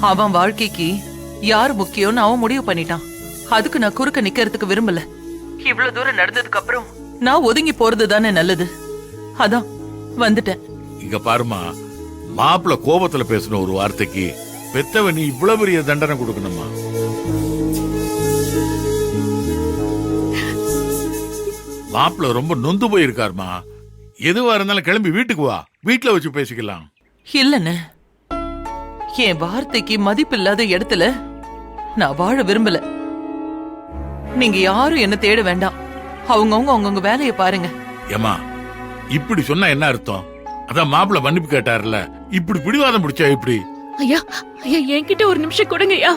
அவன் வாழ்க்கைக்கு யார் முக்கியம்னு அவன் முடிவு பண்ணிட்டான். அதுக்கு நான் குறுக்க நிக்கிறதுக்கு விரும்பல. இவ்வளவு தூரம் நடந்ததுக்கு அப்புறம் நான் ஒதுங்கி போறது தானே நல்லது. அதான் வந்துட்டேன். இங்க பாருமா, மாப்பிள்ள கோபத்துல பேசின ஒரு வார்த்தைக்கு பெத்தவ நீ இவ்வளவு பெரிய தண்டனை கொடுக்கணுமா? மாப்பிள்ள ரொம்ப நொந்து போயிருக்காருமா. எதுவா இருந்தாலும் கிளம்பி வீட்டுக்கு வா, வீட்டுல வச்சு பேசிக்கலாம். இல்லன்னு என் வார்த்தைக்கு மதிப்பில்லாத இடத்துல நான் வாழ விரும்பல. நீங்க யாரும் என்ன தேட வேண்டாம். அவங்கவுங்க வேலையை பாருங்க. ஏமா இப்படி சொன்னா என்ன அர்த்தம்? அதான் மாப்பிள்ள மன்னிப்பு கேட்டாருல, இப்படி பிடிவாதம் பிடிச்சா இப்படி? ஐயா ஐயா என்கிட்ட ஒரு நிமிஷம் கொடுங்க ஐயா.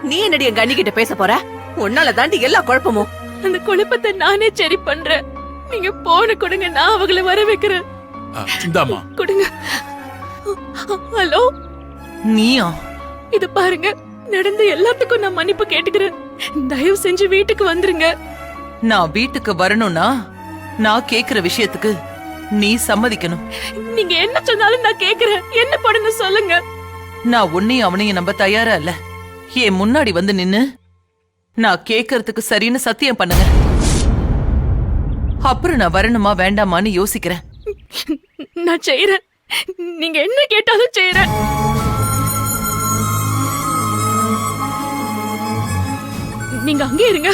நீ என்னடி என் கண்ணி கிட்ட பேச போற? உன்னால தாண்டி எல்லா குழப்பமும். அந்த குழப்பத்தை நானே சரி பண்றேன். நீங்க போன கொடுங்க, நான் அவங்கள வர வைக்கிறேன். இந்தாமா கொடுங்க. ஹலோ, நீயா? இது பாருங்க, நடந்த எல்லாத்துக்கும் நான் மன்னிப்பு கேட்டுக்கிறேன். தயவு செஞ்சு வீட்டுக்கு வந்துருங்க. நான் வீட்டுக்கு வரணும்னா நான் கேக்குற விஷயத்துக்கு நீ சம்மதிக்கணும். நீங்க என்ன சொன்னாலும் நான் கேக்குறேன். என்ன பண்ணுங்க சொல்லுங்க. நான் உன்னையும் அவனையும் நம்ப தயாரா இல்ல. என் முன்னாடி வந்து நின்னு நான் கேக்குறதுக்கு சரின்னு சத்தியம் பண்ணுங்க. அப்புறம் நான் வரணுமா வேண்டாமான்னு யோசிக்கிறேன். நான் செய்யறேன். நீங்க என்ன கேட்டாலும் செய்யறேன். நீங்க அங்கே இருங்க.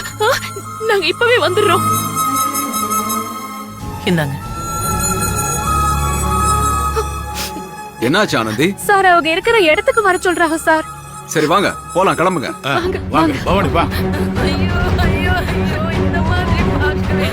நாங்க இப்பவே வந்துடுறோம். இந்தாங்க. என்னாச்சு ஆனந்தி? சார், அவங்க இருக்கிற இடத்துக்கு வர சொல்றாங்க சார். சரி வாங்க போலாம், கிளம்புங்க. வாங்க பவானி வா. ஐயோ ஐயோ ஐயோ, இந்த மாதிரி பார்க்கவே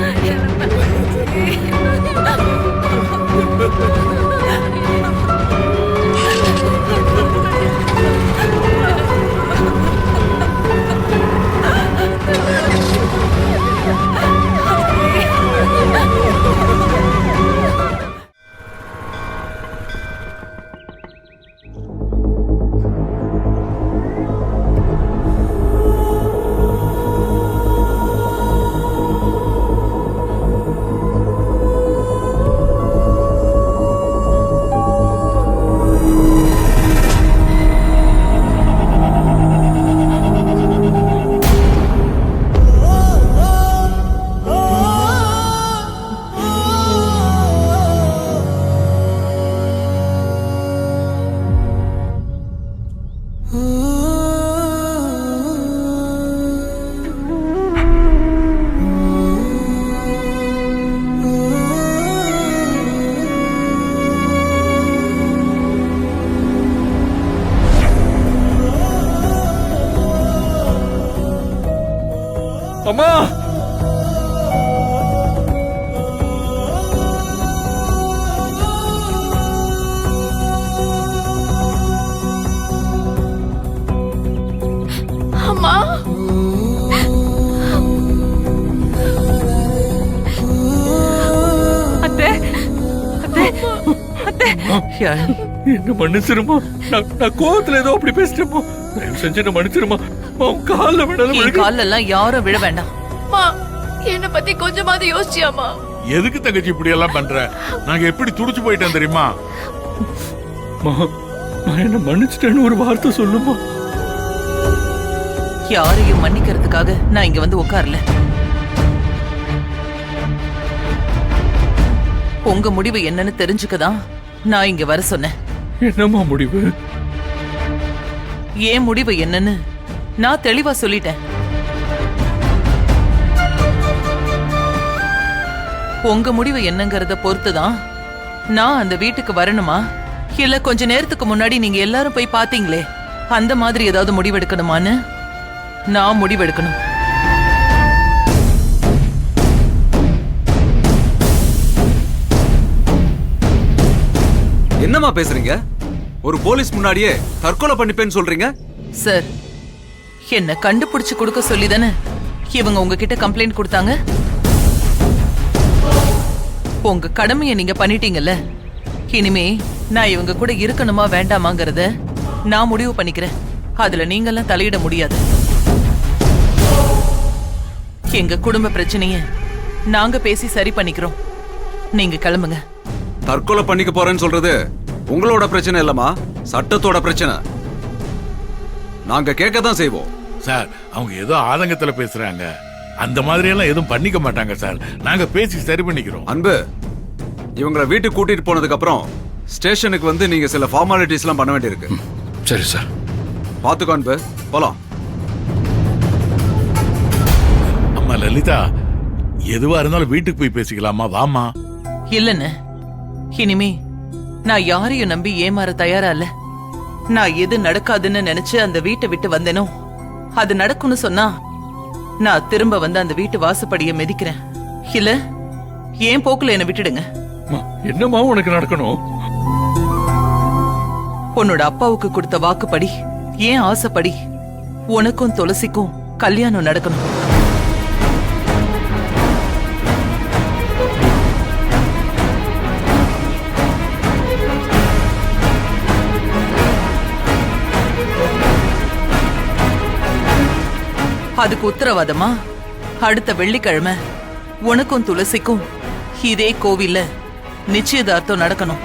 அம்மா, அம்மா. அத்தை, அத்தை, அத்தை. என்ன மன்னிச்சிருமா? நான் கோவத்துல ஏதோ அப்படி பேசிட்டேமா. தயவு செஞ்சு என்ன மன்னிச்சிருமா. கால என் கால்ல எல்லாம் யாரும் விழ வேண்டாம். அம்மா, என்ன பத்தி கொஞ்சமாவது யோசிச்சியாமா? எதுக்கு தங்கச்சி இப்படி எல்லாம் பண்ற? நாங்க எப்படி துடிச்சு போயிட்டோம் தெரியுமா? நான் என்ன மன்னிச்சிட்டேன்னு ஒரு வார்த்தை சொல்லுமா. யாரையும் மன்னிக்கிறதுக்காக நான் இங்க வந்து உட்காரல. உங்க முடிவு என்னன்னு தெரிஞ்சுக்கதான் நான் இங்க வர சொன்னேன். என்னம்மா முடிவு? ஏன் முடிவு என்னன்னு நான் தெளிவா சொல்லிட்டேன். உங்க முடிவு என்னங்கறத பொறுத்துதான் நான் அந்த வீட்டுக்கு வரணுமா, இல்ல கொஞ்ச நேரத்துக்கு முன்னாடி நீங்க எல்லாரும் போய் பாத்தீங்களே அந்த மாதிரி ஏதாவது முடிவெடுக்கணுமான்னு நான் முடிவெடுக்கணும். என்னம்மா பேசுறீங்க? ஒரு போலீஸ் முன்னாடியே தற்கொலை பண்ணிப்பேன்னு சொல்றீங்க? சார், என்ன கண்டுபிடிச்சு கொடுக்க சொல்லிதானே இவங்க உங்ககிட்ட கம்ப்ளைண்ட் கொடுத்தாங்க. உங்க கடமையை நீங்க பண்ணிட்டீங்கல்ல. இனிமே நான் இவங்க கூட இருக்கணுமா வேண்டாமாங்கிறத நான் முடிவு பண்ணிக்கிறேன். அதுல நீங்கெல்லாம் தலையிட முடியாது. எங்க குடும்ப பிரச்சனைய நாங்க பேசி சரி பண்ணிக்கிறோம். நீங்க கிளம்புங்க. தற்கொலை பண்ணிக்க போறேன்னு சொல்றது உங்களோட பிரச்சனை இல்லம்மா, சட்டத்தோட பிரச்சனை. நாங்க கேட்க தான் செய்வோம். சார் அவங்க ஏதோ ஆதங்கத்துல பேசுறாங்க. அந்த மாதிரி எல்லாம் எதுவும் பண்ணிக்க மாட்டாங்க சார். நாங்க பேசி சரி பண்ணிக்கிறோம். அன்பு, இவங்கள வீட்டுக்கு கூட்டிட்டு போனதுக்கு அப்புறம் ஸ்டேஷனுக்கு வந்து நீங்க சில ஃபார்மாலிட்டிஸ் எல்லாம் பண்ண வேண்டியிருக்கு. சரி சார். பாத்துக்கோ அன்பு, போலாம். அம்மா லலிதா, எதுவா இருந்தாலும் வீட்டுக்கு போய் பேசிக்கலாமா? வாமா. இல்லன்னு இனிமே நான் யாரையும் நம்பி ஏமாற தயாரா இல்ல. நான் எது நடக்காதுன்னு நினைச்சு அந்த வீட்டை விட்டு வந்தேனோ அது நடக்கும்னு சொன்னா நான் திரும்ப வந்து அந்த வீட்டு வாசப்படியை மிதிக்கிறேன். இல்ல ஏன் போக்குல என்ன விட்டுடுங்க. அம்மா, என்னம்மா உனக்கு நடக்கணும்? உன்னோட அப்பாவுக்கு கொடுத்த வாக்குப்படி ஏன் ஆசைப்படி உனக்கும் துளசிக்கும் கல்யாணம் நடக்கணும். அதுக்கு உத்தரவாதமா அடுத்த வெள்ளிக்கிழமை உனக்கும் துளசிக்கும் இதே கோவில்ல நிச்சயதார்த்தம் நடக்கணும்.